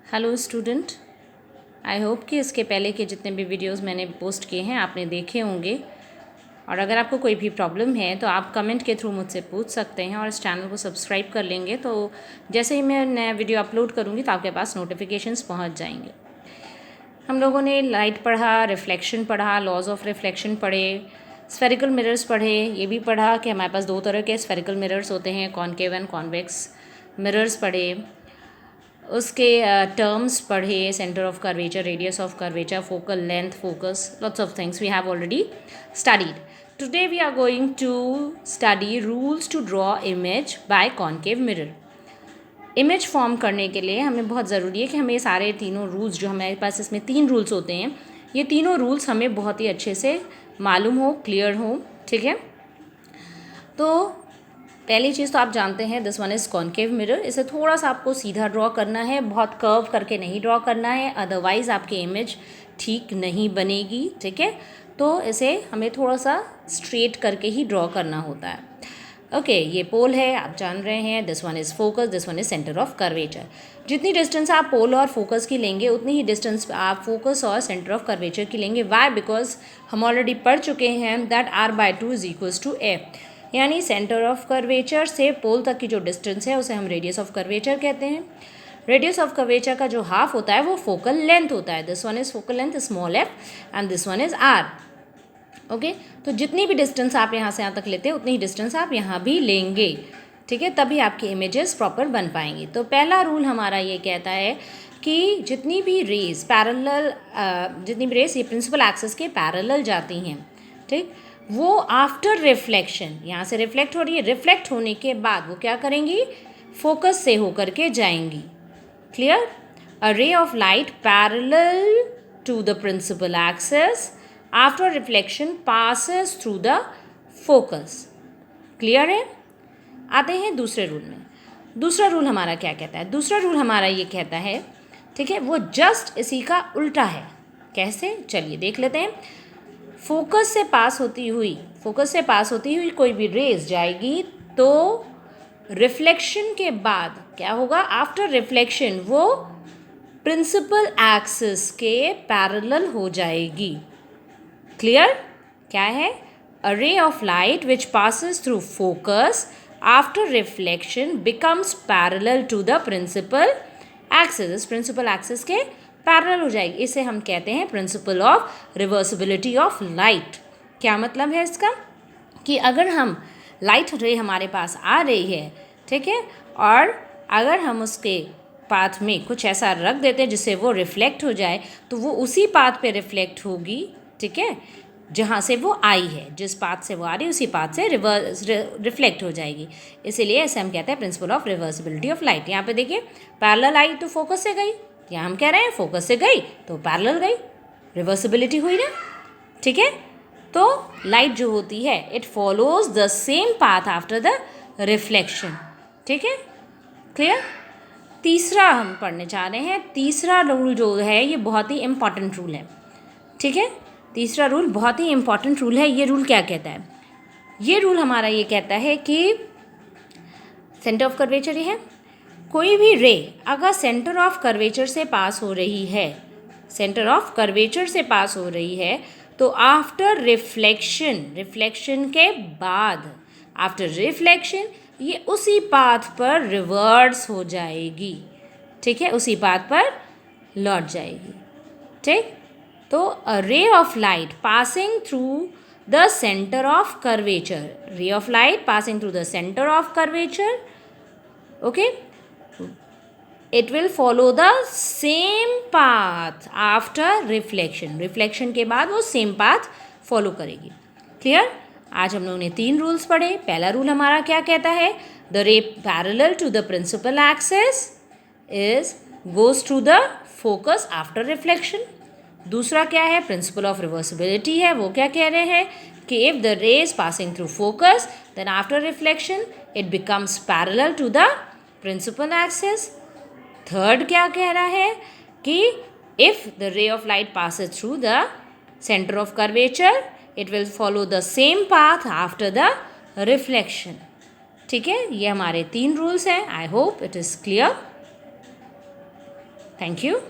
Hello student, I hope कि इसके पहले के जितने भी वीडियोस मैंने पोस्ट किए हैं आपने देखे होंगे। और अगर आपको कोई भी प्रॉब्लम है तो आप कमेंट के थ्रू मुझसे पूछ सकते हैं और इस चैनल को सब्सक्राइब कर लेंगे तो जैसे ही मैं नया वीडियो अपलोड करूँगी तो आपके पास नोटिफिकेशंस पहुँच जाएंगे। हम लोगों ने लाइट पढ़ा, रिफ्लेक्शन पढ़ा, लॉज ऑफ रिफ्लेक्शन पढ़े, स्फेरिकल मिरर्स पढ़े, ये भी पढ़ा कि हमारे पास दो तरह के स्फेरिकल मिरर्स होते हैं, कॉनकेव एंड कॉन्वेक्स मिरर्स पढ़े। उसके टर्म्स पढ़े, centre of curvature, radius of curvature, focal length, focus, lots of things we have already studied. Today we are going to study rules to draw image by concave mirror. Image form करने के लिए हमें बहुत ज़रूरी है कि हमें ये सारे तीनों रूल्स, जो हमारे पास इसमें 3 रूल्स होते हैं, ये तीनों रूल्स हमें बहुत ही अच्छे से मालूम हो, क्लियर हो. ठीक है, तो पहली चीज़ तो आप जानते हैं this one is concave mirror. इसे थोड़ा सा आपको सीधा ड्रॉ करना है, बहुत कर्व करके नहीं ड्रॉ करना है, अदरवाइज़ आपकी इमेज ठीक नहीं बनेगी. ठीक है, तो इसे हमें थोड़ा सा स्ट्रेट करके ही ड्रॉ करना होता है. ओके, ये पोल है, आप जान रहे हैं. This one is focus, this one is centre of curvature. जितनी डिस्टेंस आप पोल और फोकस की लेंगे उतनी ही डिस्टेंस आप फोकस और सेंटर ऑफ कर्वेचर की लेंगे. वाई? बिकॉज हम ऑलरेडी पढ़ चुके हैं that r/2 is equals to a. यानी सेंटर ऑफ कर्वेचर से पोल तक की जो डिस्टेंस है उसे हम रेडियस ऑफ कर्वेचर कहते हैं. रेडियस ऑफ कर्वेचर का जो हाफ होता है वो फोकल लेंथ होता है. This one is focal length small f and this one is r. Okay, तो जितनी भी डिस्टेंस आप यहाँ से यहाँ तक लेते हैं उतनी ही डिस्टेंस आप यहाँ भी लेंगे. ठीक है, तभी आपकी इमेजेस प्रॉपर बन पाएंगी. तो पहला रूल हमारा ये कहता है कि जितनी भी रेज ये प्रिंसिपल एक्सिस के पैरेलल जाती हैं, ठीक, वो आफ्टर रिफ्लेक्शन, यहाँ से रिफ्लेक्ट हो रही है, रिफ्लेक्ट होने के बाद वो क्या करेंगी, फोकस से होकर के जाएंगी. Clear? A ray of light parallel to the principal axis after reflection passes through the focus. Clear है? आते हैं दूसरे रूल में. दूसरा रूल हमारा क्या कहता है? दूसरा रूल हमारा ये कहता है, ठीक है, वो जस्ट इसी का उल्टा है. कैसे? चलिए देख लेते हैं. फोकस से पास होती हुई कोई भी रेज जाएगी तो रिफ्लेक्शन के बाद क्या होगा, आफ्टर रिफ्लेक्शन वो प्रिंसिपल एक्सिस के पैरेलल हो जाएगी. क्लियर? क्या है? A ray of light which passes through focus after reflection becomes parallel to the principal axis. इस प्रिंसिपल एक्सिस के पैरेलल हो जाएगी. इसे हम कहते हैं principle of reversibility of light. क्या मतलब है इसका? कि अगर हम लाइट रे हमारे पास आ रही है, ठीक है, और अगर हम उसके पाथ में कुछ ऐसा रख देते हैं जिससे वो रिफ्लेक्ट हो जाए तो वो उसी पाथ पे रिफ्लेक्ट होगी. ठीक है, जहाँ से वो आई है, जिस पाथ से वो आ रही है उसी पाथ से रिफ्लेक्ट हो जाएगी. इसीलिए ऐसे हम कहते हैं principle of reversibility of light. यहाँ पे देखिए, पैरेलल आई तो फोकस से गई, यहाँ हम कह रहे हैं फोकस से गई तो पैरेलल गई, रिवर्सिबिलिटी हुई ना. ठीक है, तो लाइट जो होती है it follows the same path after the reflection. ठीक है, क्लियर? तीसरा हम पढ़ने जा रहे हैं. तीसरा रूल जो है ये बहुत ही इम्पॉर्टेंट रूल है. ठीक है, तीसरा रूल बहुत ही इम्पॉर्टेंट रूल है. ये रूल क्या कहता है? ये रूल हमारा ये कहता है कि सेंटर ऑफ कर्वेचर ये है, कोई भी रे अगर सेंटर ऑफ कर्वेचर से पास हो रही है, तो आफ्टर रिफ्लेक्शन के बाद, आफ्टर रिफ्लेक्शन ये उसी पाथ पर रिवर्स हो जाएगी. ठीक है, उसी पाथ पर लौट जाएगी. ठीक, तो a ray of light passing through the centre of curvature, okay, it will follow the same path after reflection के बाद वो सेम पाथ फॉलो करेगी. क्लियर? आज हम लोगों ने 3 रूल्स पढ़े. पहला रूल हमारा क्या कहता है? The ray parallel to the principal axis goes through the focus after reflection. दूसरा क्या है? प्रिंसिपल ऑफ रिवर्सिबिलिटी है. वो क्या कह रहे हैं कि if the ray is passing through focus then after reflection it becomes parallel to the principal axis. Third क्या कह रहा है कि if the ray of light passes through the centre of curvature it will follow the same path after the reflection. ठीक है, ये हमारे 3 rules हैं. I hope it is clear. Thank you.